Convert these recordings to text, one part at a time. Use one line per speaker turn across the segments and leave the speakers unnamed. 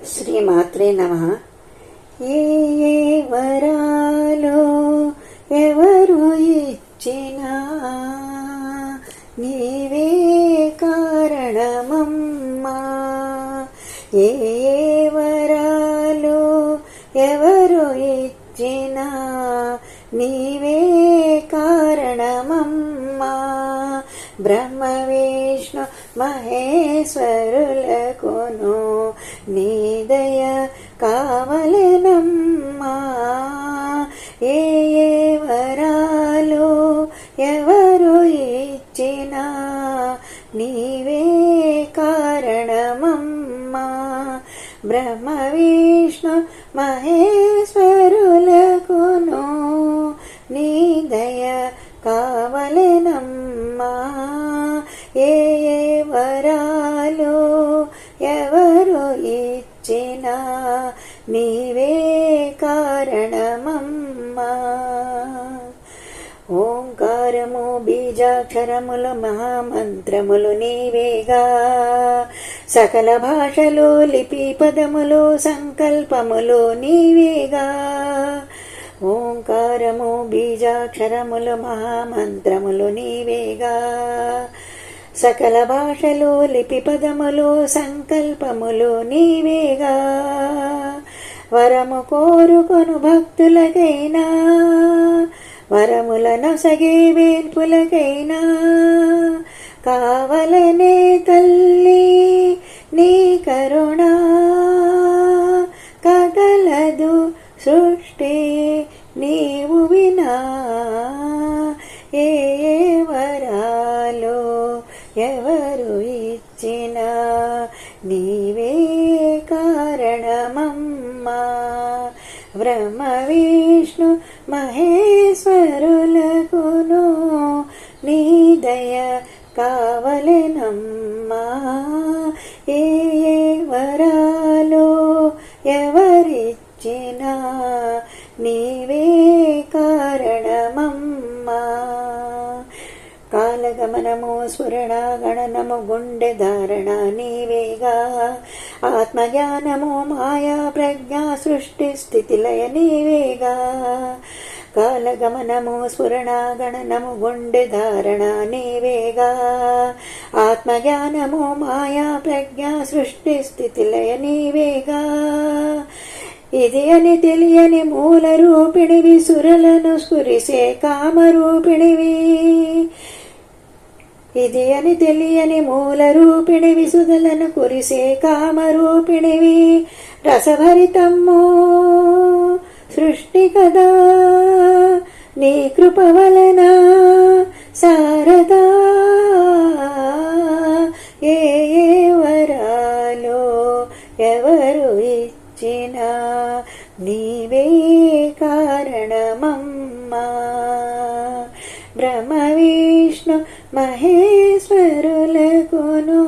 శ్రీమాత్రే నమః. ఏ ఏ వరాలు ఎవరు ఇచ్చినా నీవే కారణమమ్మా. ఏ ఏ వరాలు ఎవరు ఇచ్చినా నీవే కారణమమ్మా. బ్రహ్మ విష్ణు మహేశ్వరులకును నీ దయ కావలెనమ్మా. ఏ ఏ వరాలు ఎవరు ఇచ్చినా నీవే కారణమమ్మా. బ్రహ్మ విష్ణు మహేశ్వరులకును నీ దయ కావలెనమ్మా. ఏ ఏ వరాలు ఎవరు ఇచ్చినా నీవే కారణమమ్మా. ఓంకారము బీజాక్షరములు మహామంత్రములు నీవేగా. సకల భాషలు లిపి పదములు సంకల్పములు నీవేగా. ఓంకారము బీజాక్షరములు మహామంత్రములు నీవేగా. సకల భాషలు లిపి పదములు సంకల్పములు నీవేగా. వరము కోరుకొను భక్తులకైనా వరములను సగే వేల్పులకైనా కావలనే తల్లి నీ కరుణ. కదలదు సృష్టి నీవు వినా. ఏ ఏ వరాలు ఎవరు ఇచ్చినా నీవే కారణమమ్మా. బ్రహ్మ విష్ణు మహేశ్వరులకును నీ దయ కావలెనమ్మా. ఏ ఏ వరాలు ఎవరిచ్చినా నీవే కారణమమ్మా. కాలగమనము స్ఫురణ గణనము గుండె ధారణ నీవేగా. ఆత్మజ్ఞానము మాయా ప్రజ్ఞా సృష్టి స్థితి లయ నీవేగా. కాలగమనము స్ఫురణ గణనము గుండె ధారణ నీవేగా. ఆత్మజ్ఞానము మాయా ప్రజ్ఞా సృష్టి స్థితి లయ నీవేగా. ఇది అని తెలియని మూల రూపిణివి సురలను స్ఫురిసే కామరూపిణివి. ఇది అని తెలియని మూల రూపిణివి సుధలను కురిసే కామరూపిణివి. రసభరితమ్మో సృష్టి కదా నీ కృప వలన శారదా. ఏ ఏ వరాలు ఎవరు ఇచ్చినా నీవే కారణమమ్మా. బ్రహ్మ విష్ణు మహేశ్వరులకును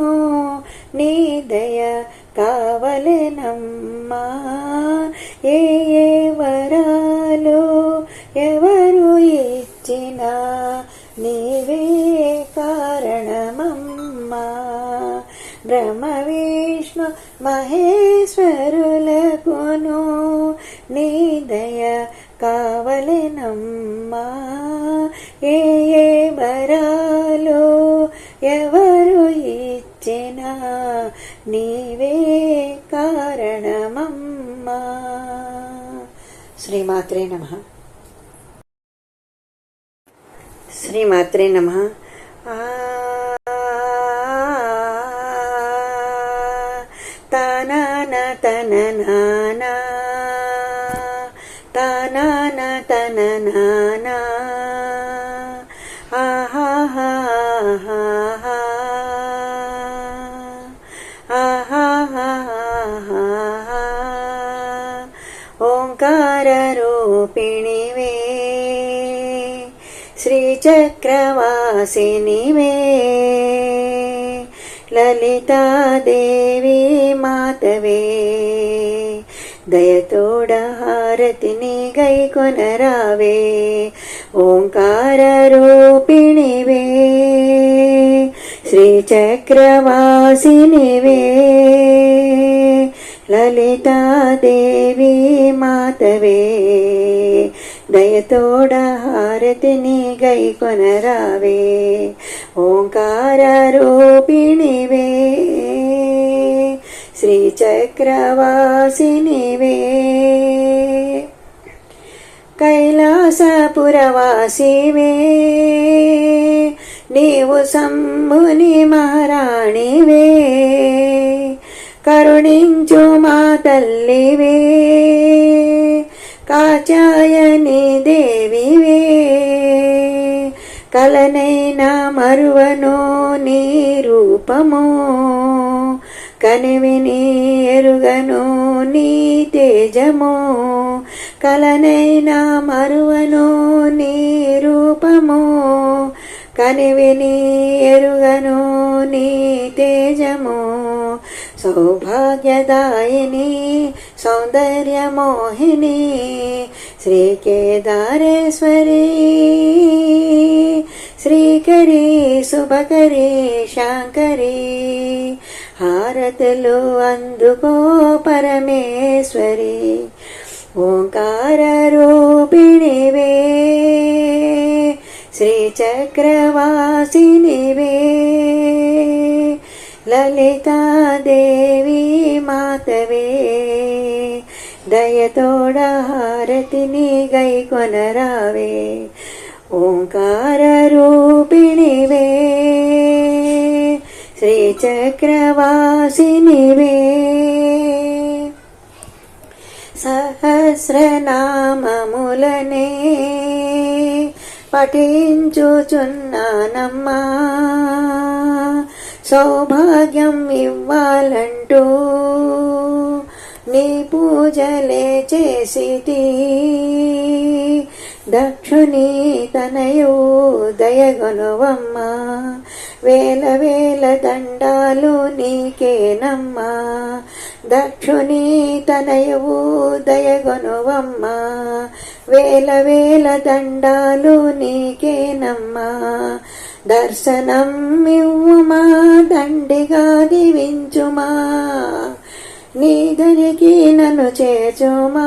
నీ దయ కావలెనమ్మా. ఏ ఏ వరాలు ఎవరు ఇచ్చినా నీవే కారణమమ్మా. బ్రహ్మ విష్ణు మహేశ్వరులకును నీ దయ కావలెనమ్మా. ఏ ఏ వరాలు ఎవరు ఇచ్చినా నీవే కారణమమ్మా. శ్రీమాత్రే నమః. శ్రీమాత్రే నమః. తనన తననానా తనన తననానా. ఆహా ఓంకార రూపిణివే శ్రీచక్రవాసినివే. లలితాదేవి మాతవే దయతోడ హారతిని గైకొనరావే. ఓంకార రూపిణివే శ్రీచక్రవాసినివే లలితాదేవి మాతవే దయతోడ హారతిని గైకొనరావే ఓంకార రూపిణివే శ్రీచక్రవాసినివే కైలాసపురవాసివే నీవు శంభుని మహారాణివే కరుణించు మా తల్లివే కాచాయని దేవివే కలనైనా మరువను నీ రూపము కనివిని ఎరుగను నీ తేజము కలనైనా మరువను నీ రూపము కనివిని ఎరుగను నీ తేజము సౌభాగ్యదాయిని సౌందర్యమోహిని శ్రీకేదారేశ్వరి శ్రీకరి శుభకరి శాంకరి హారతులు అందుకో పరమేశ్వరి ఓంకార రూపిణివే శ్రీచక్రవాసినివే లలితాదేవి మాతవే దయతోడ హారతిని గైకొనరావే ఓంకార రూపిణివే శ్రీచక్రవాసినివే సహస్రనామములనే పఠించుచున్నానమ్మా సౌభాగ్యం ఇవ్వాలంటూ నీ పూజలే చేసితి దక్షుని తనయు దయగొనువమ్మా వేల వేల దండాలు నీకేనమ్మా దక్షుని తనయువు దయగొనువమ్మా వేల వేల దండాలు నీకేనమ్మా దర్శనం ఇవ్వుమా దండిగా దీవించుమా నీ దరికి నన్ను చేర్చుమా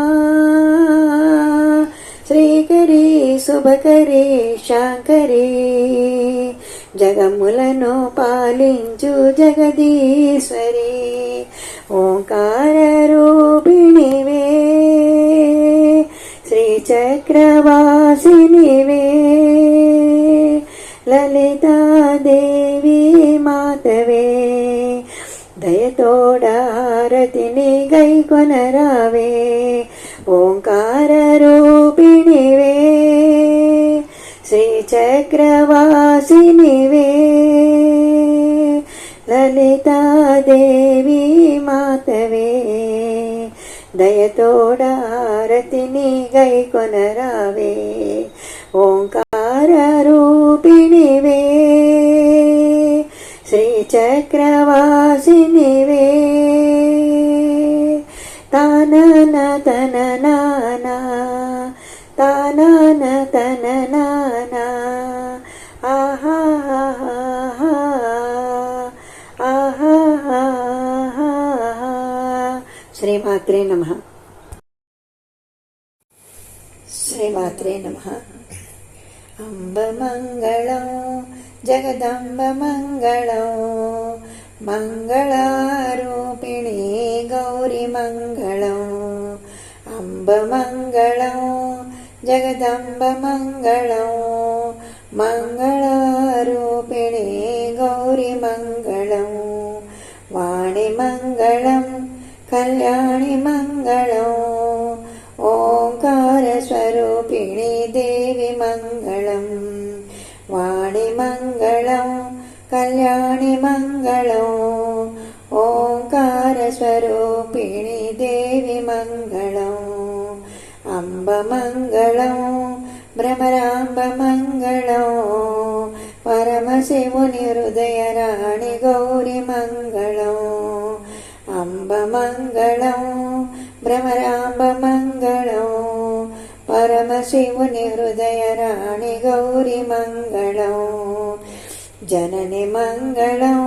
శ్రీకరి శుభకరి శాంకరి జగములను పాలించు జగదీశ్వరి ఓంకార రూపిణివే శ్రీచక్రవాసినివే లలితాదేవి మాతవే దయతోడ హారతిని గైకొనరావే ఓంకార రూపిణివే శ్రీచక్రవాసినివే లలితాదేవి మాతవే దయతోడ హారతిని గైకొనరావే ఓంకార రూపిణివే శ్రీచక్రవాసినివే తానన తననానా తానన తననానా ఆహా ఆహా శ్రీమాత్రే నమః శ్రీమాత్రే నమః అంబమంగళం జగదంబమంగళం మంగళారూపిణీ గౌరీమంగళం అంబమంగళం జగదంబమంగళం మంగళారూపిణీ గౌరీమంగళం వాణిమంగళం కళ్యాణిమంగళం ఓంకారస్వరూపిణీ దేవి మంగళం వాణిమంగళం కళ్యాణిమంగళం ఓంకారస్వరూపిణీ దేవి మంగళం అంబమంగళం భ్రమరాంబమంగళం పరమశివుని హృదయరాణి గౌరీమంగళం అంబమంగళం భ్రమరాంబమంగళం పరమశివుని హృదయరాణి గౌరీమంగళం జనని మంగళం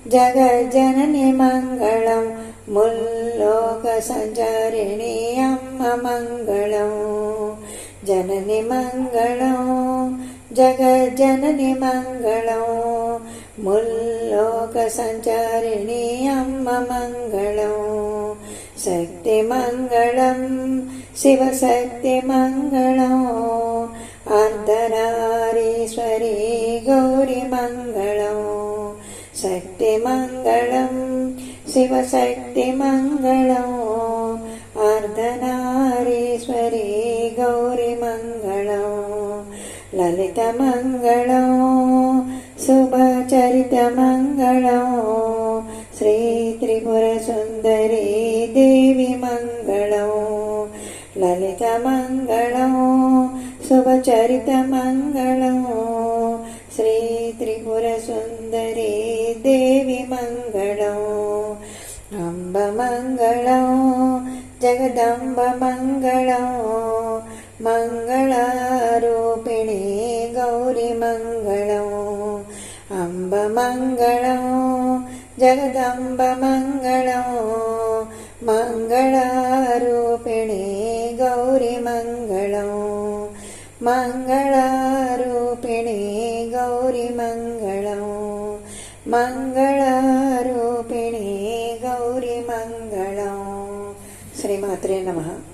జగజ్జనని మంగళం ముల్ల సంచారిణి అమ్మ మంగళం జనని మంగళం జగజ్జనని మంగళం ముల్లోక సంచారిణి అమ్మ మంగళం శక్తి మంగళం శివశక్తి మంగళం అర్ధనారీశ్వరి గౌరి మంగళం శక్తి మంగళం శివశక్తి మంగళం అర్ధనారీశ్వరి గౌరి మంగళం లలిత మంగళం శుభచరిత మంగళం శ్రీ త్రిపుర సుందరి దేవి మంగళం లలిత మంగళం శుభచరిత మంగళం శ్రీ త్రిపుర సుందరి దేవి మంగళం అంబ మంగళం జగదంబ మంగళం మంగళారూపిణి గౌరి మంగళం అంబ మంగళం జగదంబ మంగళం మంగళారూపిణి గౌరి మంగళం మంగళారూపిణి గౌరి మంగళం మంగళారూపిణి గౌరి మంగళం శ్రీమాత్రే నమః.